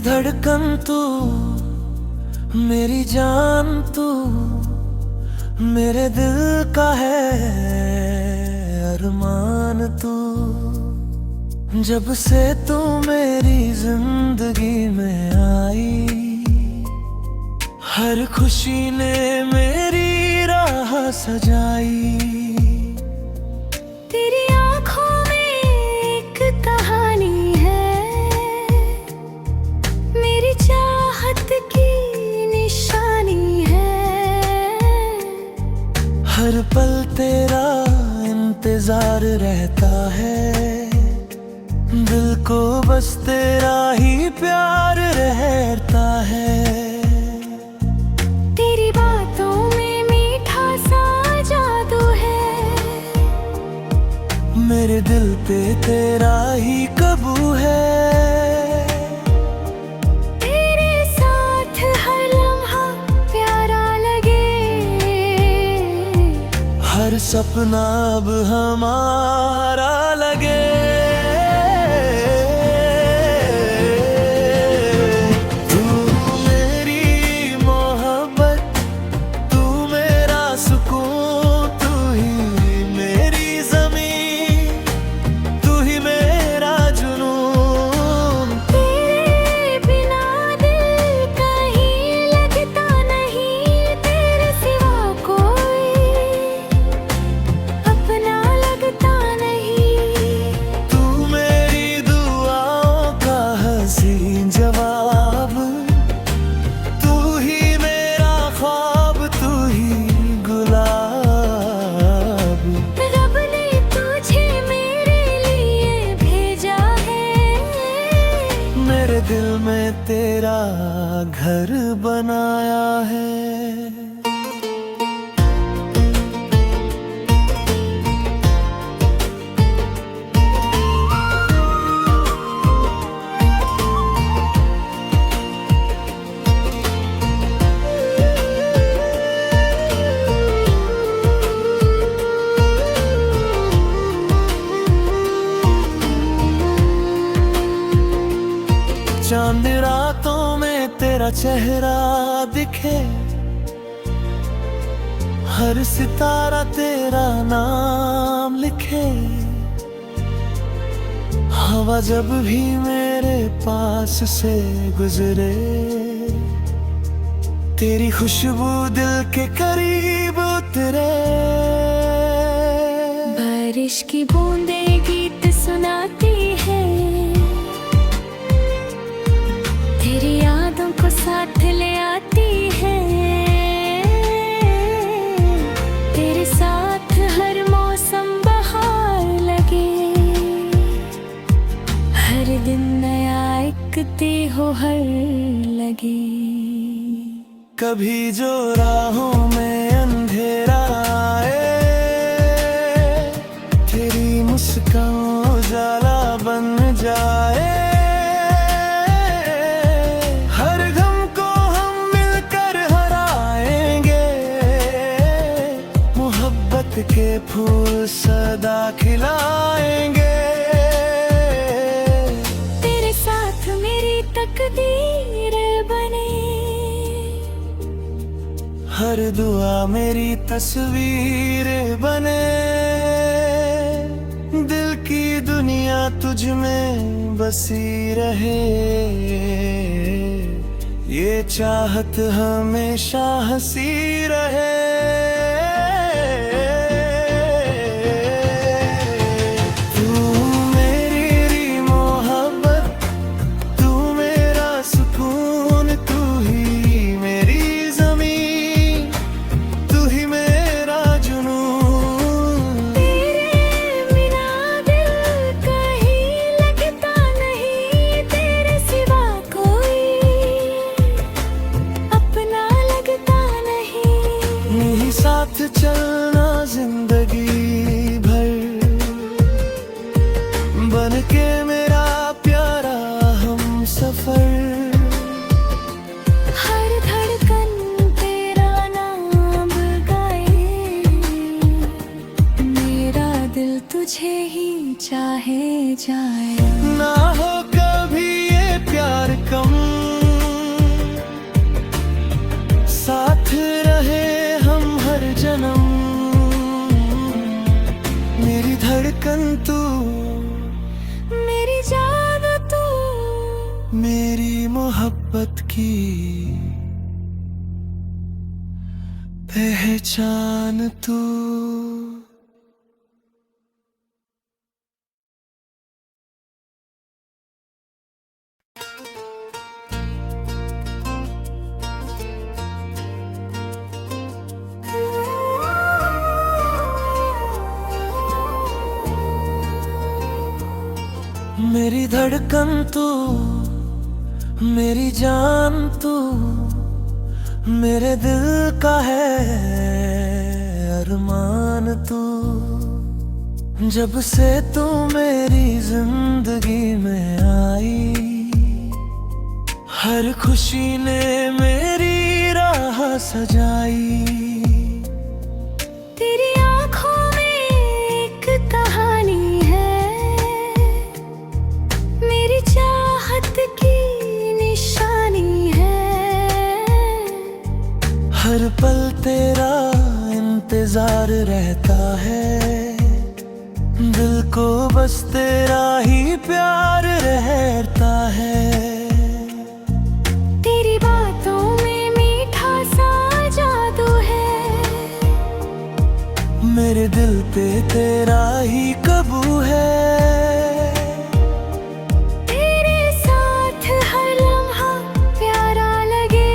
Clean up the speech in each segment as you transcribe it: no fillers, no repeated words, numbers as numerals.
धड़कन तू, मेरी जान तू, मेरे दिल का है अरमान तू। जब से तू मेरी जिंदगी में आई, हर खुशी ने मेरी राह सजाई। तेरी आँखों में एक कहानी है, मेरी चाहत की निशानी है। हर पल तेरा इंतजार रहता है, दिल को बस तेरा ही प्यार रहता है। तेरी बातों में मीठा सा जादू है, मेरे दिल पे तेरा ही काबू है। तेरे साथ हर लम्हा प्यारा लगे, हर सपना अब हमारा लगे। दिल में तेरा घर बनाया है। चांद रातों में तेरा चेहरा दिखे, हर सितारा तेरा नाम लिखे। हवा जब भी मेरे पास से गुजरे, तेरी खुशबू दिल के करीब उतरे। बारिश की बूंदें गीत सुनाती है, तेरी यादों को साथ ले आती है। तेरे साथ हर मौसम बहार लगे, हर दिन नया एक त्योहार लगे। कभी जो राहों में अंधेरा आए, तेरी मुस्कान उजाला बन जाए। के फूल सदा खिलाएंगे, तेरे साथ मेरी तकदीर बने। हर दुआ मेरी तस्वीर बने। दिल की दुनिया तुझ में बसी रहे, ये चाहत हमेशा हंसी रहे। साथ चलना जिंदगी भर, बन के मेरा प्यारा हम सफर। हर धड़कन तेरा नाम गाए, मेरा दिल तुझे ही चाहे जाए। ना हो कभी ये प्यार कम, की पहचान तू। मेरी धड़कन तू, मेरी जान तू, मेरे दिल का है अरमान तू। जब से तू मेरी जिंदगी में आई, हर खुशी ने मेरी राह सजाई। तेरी आंखों में एक कहानी है, मेरी चाहत की निशानी है। हर पल तेरा इंतजार रहता है, दिल को बस तेरा ही प्यार रहता है। तेरी बातों में मीठा सा जादू है, मेरे दिल पे तेरा ही काबू है। तेरे साथ हर लम्हा प्यारा लगे,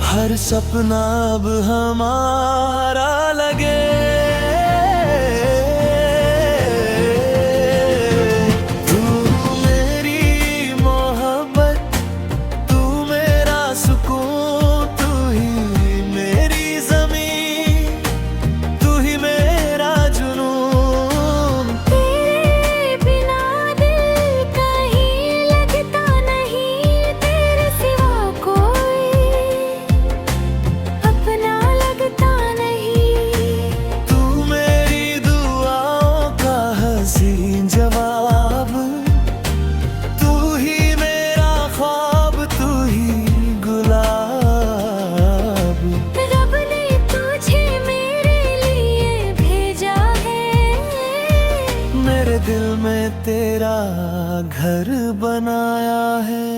हर सपना अब हमारा लगे। तू मेरी मोहब्बत, तू मेरा सुकून, तू ही मेरी ज़मीन, तू ही मेरा जुनून। तेरे बिना दिल कहीं लगता नहीं, तेरे सिवा कोई अपना लगता नहीं। तू मेरी दुआओं का हसीन जवाब, तू ही मेरा ख्वाब, तू ही गुलाब। रब ने तुझे मेरे लिए भेजा है, मेरे दिल में तेरा घर बनाया है।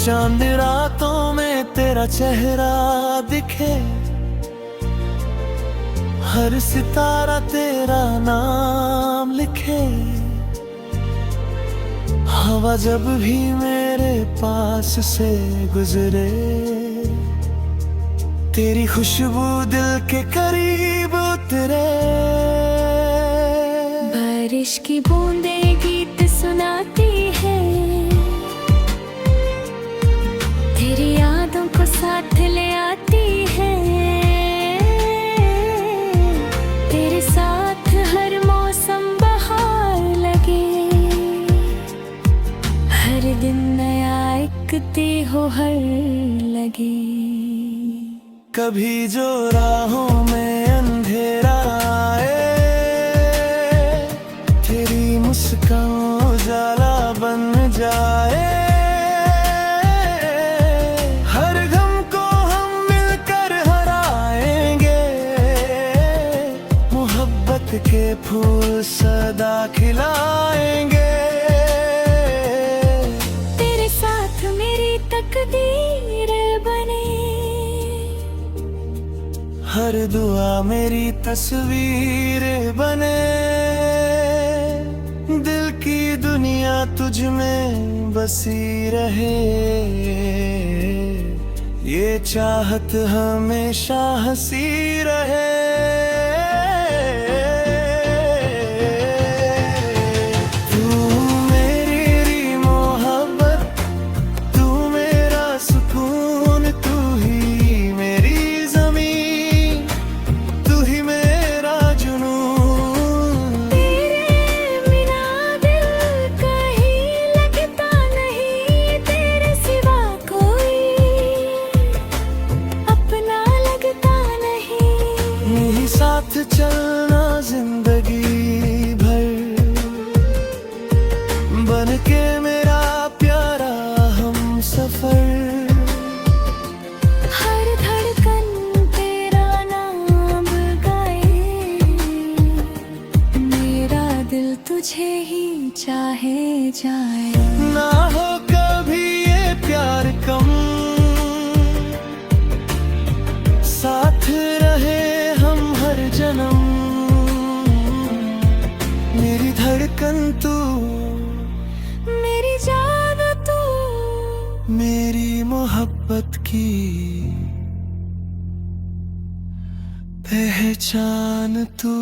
चांद रातों में तेरा चेहरा दिखे, हर सितारा तेरा नाम लिखे। हवा जब भी मेरे पास से गुजरे, तेरी खुशबू दिल के करीब उतरे। बारिश की बूंदें गीत सुनाती है, तेरी यादों को साथ ले आती है। तेरे साथ हर मौसम बहार लगे, हर दिन नया एक त्योहार लगे। कभी जो राहों में अंधेरा आए, तेरी मुस्कान उजाला बन जाए। के फूल सदा खिलाएंगे, तेरे साथ मेरी तकदीर बने, हर दुआ मेरी तस्वीर बने। दिल की दुनिया तुझ में बसी रहे, ये चाहत हमेशा हंसी रहे। अपना लगता साथ चलना जिंदगी भर, बन के मेरा प्यारा हम सफर। हर धड़कन तेरा नाम गाए, मेरा दिल तुझे ही चाहे जाए। ना हो कभी ये प्यार कम, साथ रहे हम हर जन्म। मेरी धड़कन तू, मेरी जान तू, मेरी मोहब्बत की पहचान तू।